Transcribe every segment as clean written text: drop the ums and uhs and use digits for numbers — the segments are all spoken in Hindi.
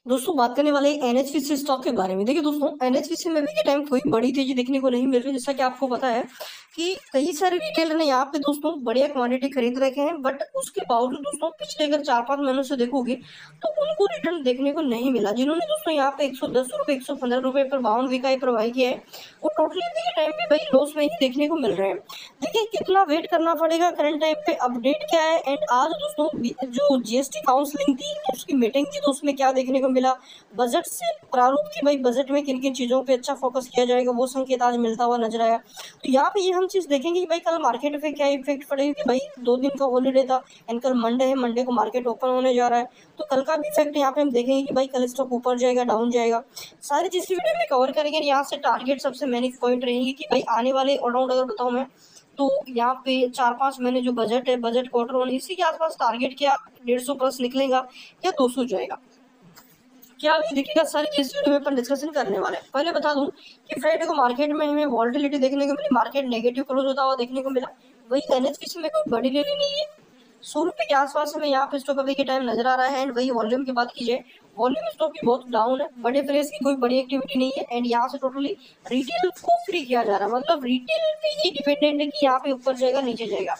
दोस्तों बात करने वाले एनएचपीसी स्टॉक के बारे में। देखिए दोस्तों, एनएचपीसी में भी के टाइम कोई बड़ी तेजी देखने को नहीं मिल रही। जैसा कि आपको पता है कि कई सारे रिटेलर ने यहाँ पे दोस्तों बढ़िया क्वांटिटी खरीद रखे हैं, बट उसके बावजूद दोस्तों पिछले अगर 4-5 महीनों से देखोगे तो उनको रिटर्न देखने को नहीं मिला। जिन्होंने दोस्तों यहाँ पे 110 रुपए 115 रुपए पर 52 इकाई प्रवाही किया है, वो टोटली अभी के टाइम पे भाई लॉस में ही देखने को मिल रहे हैं। देखिए कितना वेट करना पड़ेगा, करंट टाइम पे अपडेट क्या है। एंड आज दोस्तों जो जीएसटी काउंसलिंग थी उसकी मीटिंग थी, तो उसमें क्या देखने को मिला, बजट से प्रारूप की भाई बजट में किन किन चीजों पे अच्छा फोकस किया जाएगा वो संकेत आज मिलता हुआ नजर आया। तो यहाँ पे ये हम चीज देखेंगे कि भाई कल मार्केट पे क्या इफेक्ट पड़ेगा, कि भाई 2 दिन का हॉलीडे था एंड कल मंडे है, मंडे को मार्केट ओपन होने जा रहा है, तो कल का भी इफेक्ट यहाँ पे हम देखेंगे कि भाई कल स्टॉक ऊपर जाएगा डाउन जाएगा। सारी चीज की वीडियो में कवर करेंगे। यहाँ से टारगेट सबसे मेन पॉइंट रहेंगे कि भाई आने वाले अराउंड अगर बताऊं मैं तो यहाँ पे 4-5 महीने जो बजट है, बजट क्वार्टर वन, इसी के आसपास टारगेट क्या 150 प्लस निकलेगा या 200 जाएगा, क्या अभी दिखेगा, सारी चीज वीडियो में अपन डिस्कशन करने वाले हैं। पहले बता दूं कि फ्राइडे को मार्केट में हमें वॉल्टिलिटी देखने को मिली, मार्केट नेगेटिव क्लोज होता हुआ देखने को मिला। वही एनएचपीसी में कोई बड़ी रैली नहीं है, 100 रुपए के आसपास हमें यहाँ पे स्टॉक अभी के टाइम नजर आ रहा है। एंड वही वॉल्यूम की बात कीजिए, वॉल्यूम स्टॉक की बहुत डाउन है, बड़े प्लेयर्स की कोई बड़ी एक्टिविटी नहीं है। एंड यहाँ से टोटली रिटेल को फ्री किया जा रहा है, मतलब रिटेल पे ही डिपेंडेंट है कि यहाँ पे ऊपर जाएगा नीचे जाएगा,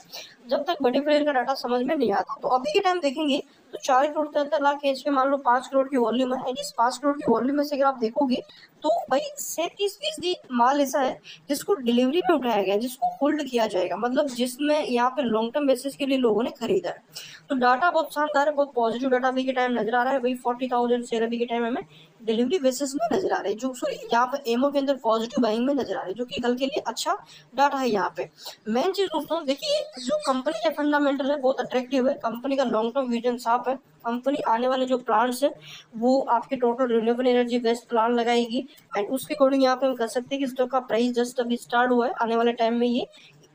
जब तक बड़े प्लेयर का डाटा समझ में नहीं आता। तो अभी के टाइम देखेंगे तो 4 करोड़ 73 लाख एच पे मान लो 5 करोड़ की वॉल्यूम है। एंड इस 5 करोड़ की वॉल्यूम में से अगर आप देखोगे तो भाई 37% माल ऐसा है जिसको डिलीवरी में उठाया गया है, जिसको होल्ड किया जाएगा, मतलब जिसमें यहाँ पे लॉन्ग टर्म बेसिस के लिए लोगों ने खरीदा है। तो डाटा बहुत शानदार है, बहुत पॉजिटिव डाटा अभी के टाइम नजर आ रहा है। भाई 40,000 शेयर अभी के टाइम हमें डिलीवरी बेसिस में नजर आ रहे हैं, जो सॉरी यहाँ पे एमओ के अंदर पॉजिटिव बाइंग में नजर आ रहे हैं, जो कि कल के लिए अच्छा डाटा है। यहाँ पे मेन चीज दोस्तों देखिए, जो कंपनी का फंडामेंटल है बहुत अट्रैक्टिव है, कंपनी का लॉन्ग टर्म विजन साफ है, कंपनी आने वाले जो प्लान्स है वो आपके total renewable energy based plan लगाएगी। एंड उसके अकॉर्डिंग यहाँ पे हम कह सकते हैं कि स्टॉक का प्राइस जस्ट अभी स्टार्ट हुआ है, आने वाले टाइम में ये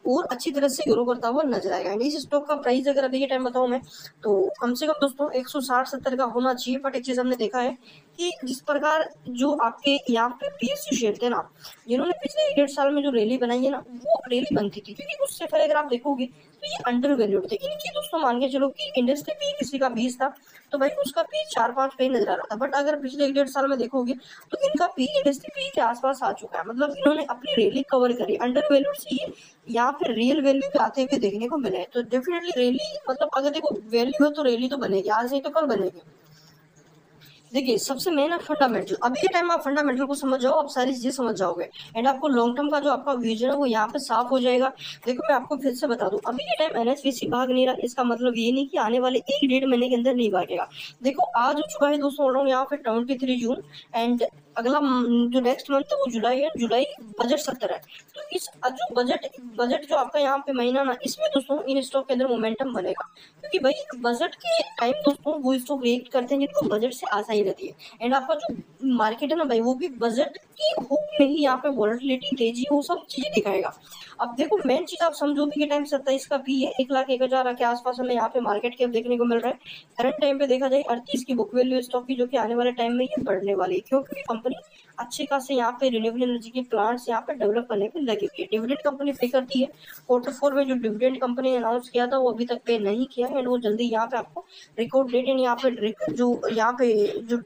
और अच्छी तरह से ग्रो करता हुआ नजर आएगा। एंड इस स्टॉक का प्राइस अगर अभी के टाइम बताऊं मैं तो कम से कम दोस्तों 160-70 का होना चाहिए। बट एक चीज हमने देखा है कि जिस प्रकार जो आपके यहाँ पे पीएसयू शेयर थे ना, जिन्होंने पिछले 1.5 साल में जो रैली बनाई है ना, वो रैली बनती थी, क्योंकि उससे पहले अगर आप देखोगे तो ये अंडर वैल्यूड थे। इनकी दोस्तों मान के चलो कि इंडस्ट्री पी किसी का 20 था तो भाई उसका पी 4-5 पे ही नजर आ रहा था। बट अगर पिछले 1.5 साल में देखोगे तो इनका पी इंडस्ट्री पी के आसपास आ चुका है, मतलब इन्होंने अपनी रैली कवर करी। अंडर वैल्यूड से ये यहाँ पे रियल वैल्यू पे आते हुए देखने को मिले। तो डेफिनेटली रैली, मतलब अगर देखो वैल्यू है तो रैली तो बनेगी, आज नहीं तो कल बनेगी। देखिए सबसे मेन है फंडामेंटल। अभी के टाइम आप फंडामेंटल को समझ जाओ, आप सारी चीजें समझ जाओगे एंड आपको लॉन्ग टर्म का जो आपका विजन है वो यहाँ पे साफ हो जाएगा। देखो मैं आपको फिर से बता दूं, अभी के टाइम एनएचपीसी भाग नहीं रहा, इसका मतलब ये नहीं कि आने वाले 1-1.5 महीने के अंदर नहीं भागेगा। देखो आज हो चुका है दोस्तों अराउंड यहाँ पे 23 जून, एंड अगला जो नेक्स्ट मंथ है वो जुलाई है, जुलाई बजट सत्र है। तो इस जो बजट जो आपका यहाँ पे महीना ना, इसमें दोस्तों इन स्टॉक के अंदर मोमेंटम बनेगा, क्योंकि भाई बजट के टाइम दोस्तों वो स्टॉक रिएक्ट करते हैं जिनको बजट से आशा ही रहती है। एंड आपका जो मार्केट है ना भाई, वो भी बजट की होप में ही यहाँ पे वॉलेटिलिटी तेजी वो सब चीजें दिखाएगा। अब देखो मेन चीज आप समझो भी के टाइम 27 का पी है, 1,01,000 के आसपास हमें यहाँ पे मार्केट कैप देखने को मिल रहा है। करंट टाइम पे देखा जाए 38 की बुक वैल्यू स्टॉक की, जो कि आने वाले टाइम में ये बढ़ने वाली है, क्योंकि कंपनी अच्छे खासे यहाँ पे रिन्यूएबल एनर्जी के प्लांट्स यहाँ पे डेवलप करने पे लगी हुई है। डिविडेंड कंपनी पे करती है, Q4 में जो डिविडेंड कंपनी ने अनाउंस किया था वो अभी तक पे नहीं किया है, एंड वो जल्दी यहाँ पे आपको रिकॉर्ड डेट एंड यहाँ पे जो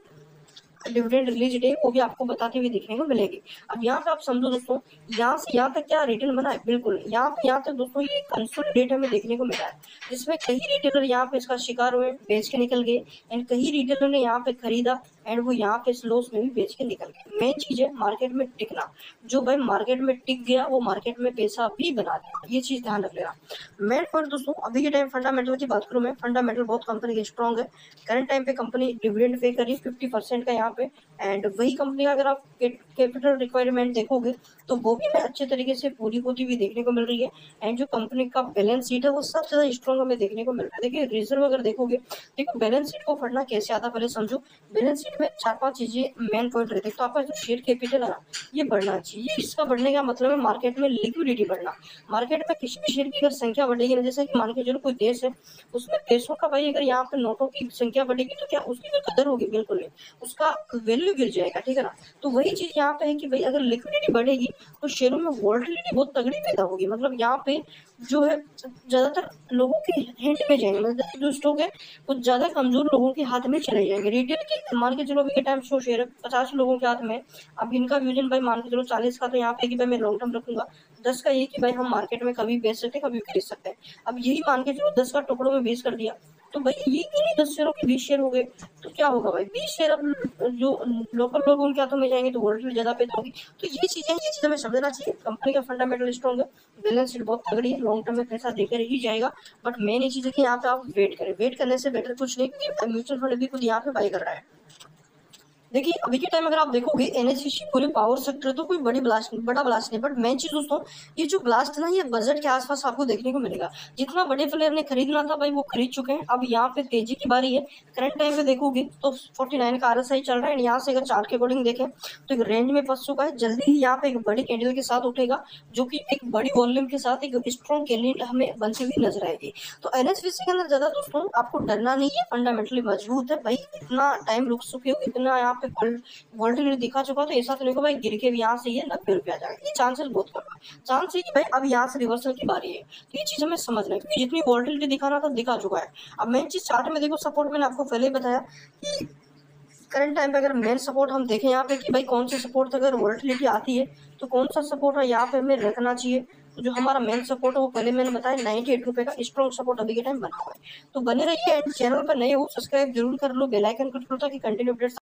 डिविडेंड रिलीज डे वो भी आपको बताते हुए देखने को मिलेगी। अब यहाँ पे आप समझो दोस्तों, यहाँ से यहाँ तक क्या रिटर्न बना है, बिल्कुल यहाँ तक दोस्तों ये कंसोलिडेट हमें देखने को मिला है, जिसमें कई रिटेलर यहाँ पे इसका शिकार हुए, बेच के निकल गए, एंड कई रिटेलर ने यहाँ पे खरीदा एंड वो यहाँ पे लॉस में भी बेच के निकल गए। मेन चीज है मार्केट में टिकना, जो भाई मार्केट में टिक गया वो मार्केट में पैसा भी बना दिया, ये चीज ध्यान रख लेना। मेन पॉइंट दोस्तों अभी के टाइम फंडामेंटल की बात करूँ मैं, फंडामेंटल बहुत कंपनी की स्ट्रॉन्ग है। करंट टाइम पे कंपनी डिविडेंड पे करी 50% का यहाँ पे, एंड वही कंपनी का अगर आप कैपिटल रिक्वायरमेंट देखोगे तो वो भी हमें अच्छे तरीके से पूरी होती हुई देखने को मिल रही है। एंड जो कंपनी का बैलेंस शीट है वो सबसे ज्यादा स्ट्रॉन्ग हमें देखने को मिल रहा है। देखिए रिजर्व अगर देखोगे, देखो बैलेंस शीट को पढ़ना कैसे आता है पहले समझो। बैलेंस शीट में 4-5 चीजें मेन पॉइंट रहते हैं। तो आपका जो शेयर कैपिटल है ना, ये बढ़ना चाहिए। इसका बढ़ने का मतलब है मार्केट में लिक्विडिटी बढ़ना। मार्केट में किसी भी शेयर की अगर संख्या बढ़ेगी ना, जैसे कि मान के चलो कोई देश है, उसमें पैसों का भाई अगर यहाँ पे नोटों की संख्या बढ़ेगी तो क्या उसकी जो कदर होगी, बिल्कुल नहीं। उसका वैल्यू गिर जाएगा, ठीक है ना। तो वही चीज यहाँ पे है कि भाई अगर लिक्विडिटी बढ़ेगी तो शेयरों में वॉलेटिलिटी बहुत तगड़ी पैदा होगी। मतलब यहाँ पे जो है ज्यादातर लोगों के हैंड में जाएंगे, मतलब जो स्टॉक है कुछ ज्यादा कमजोर लोगों के हाथ में चले जाएंगे। रिटेल के मान के चलो अभी के टाइम 100 शेयर 50 लोगों के हाथ में, अब इनका विजन भाई मान के चलो 40 का, तो यहाँ पे कि भाई मैं लॉन्ग टर्म रखूंगा। 10 का ये कि भाई हम मार्केट में कभी बेच सकते हैं कभी खरीद सकते हैं। अब यही मान के चलो 10 का टुकड़ों में बेच कर दिया, तो भाई ये इन्हीं 10 शेयरों के 20 शेयर हो गए, तो क्या होगा भाई 20 शेयर अब जो लोकल लोग उनके हाथों में जाएंगे तो वोलेटिलिटी ज्यादा पैदा होगी। तो ये चीजें हमें समझना चाहिए। कंपनी का फंडामेंटल स्ट्रॉन्ग है, बैलेंस शीट बहुत तगड़ी है, लॉन्ग टर्म में पैसा देकर ही जाएगा। बट मेन ये चीज है कि यहाँ पे आप वेट करें, वेट करने से बेटर कुछ नहीं, क्योंकि म्यूचुअल फंड भी खुद यहाँ पे बाई कर रहा है। देखिए अभी के टाइम अगर आप देखोगे एनएचपीसी पूरे पावर सेक्टर तो कोई बड़ा ब्लास्ट नहीं, बट मेन चीज दोस्तों ये जो ब्लास्ट है ना ये बजट के आसपास आपको देखने को मिलेगा। जितना बड़े प्लेयर ने खरीदना था भाई वो खरीद चुके हैं, अब यहाँ पे तेजी की बारी है। करंट टाइम पे देखोगे तो 49 का आरएसआई चल रहा है, यहाँ से अगर चार्ट के अकॉर्डिंग देखें तो एक रेंज में फंस चुका है। जल्दी ही यहाँ पे एक बड़ी कैंडल के साथ उठेगा, जो कि एक बड़ी वॉल्यूम के साथ एक स्ट्रॉन्ग कैंडल हमें बनती हुई नजर आएगी। तो एनएचपीसी के अंदर ज्यादा दोस्तों आपको डरना नहीं है, फंडामेंटली मजबूत है भाई। इतना टाइम रुक चुके हो, इतना यहाँ पे वोल्टेज दिखा चुका, तो ऐसा तो नहीं को भाई गिर के भी यहाँ से ये 90 रुपया जाएगा, ये चांसेस बहुत कम है। चांस है कि भाई अब यहाँ से रिवर्सल की बारी है, तो ये चीज हमें समझना है, क्योंकि जितनी वोल्टेलिटी दिखाना था दिखा चुका है। अब मेन चीज चार्ट में देखो, सपोर्ट मैंने आपको पहले ही बताया कि करंट टाइम पे अगर मेन सपोर्ट हम देखें यहाँ पे कि भाई कौन से सपोर्ट अगर वोल्टिलिटी आती है तो कौन सा सपोर्ट है यहाँ पे हमें रखना चाहिए। तो जो हमारा मेन सपोर्ट है वो पहले मैंने बताया 98 रुपए का स्ट्रॉन्ग सपोर्ट अभी के टाइम बना हुआ है। तो बने रहिए, चैनल पर नए हो सब्सक्राइब जरूर कर लो, बेल आइकन कर लो ताकि कंटिन्यू अपडेट्स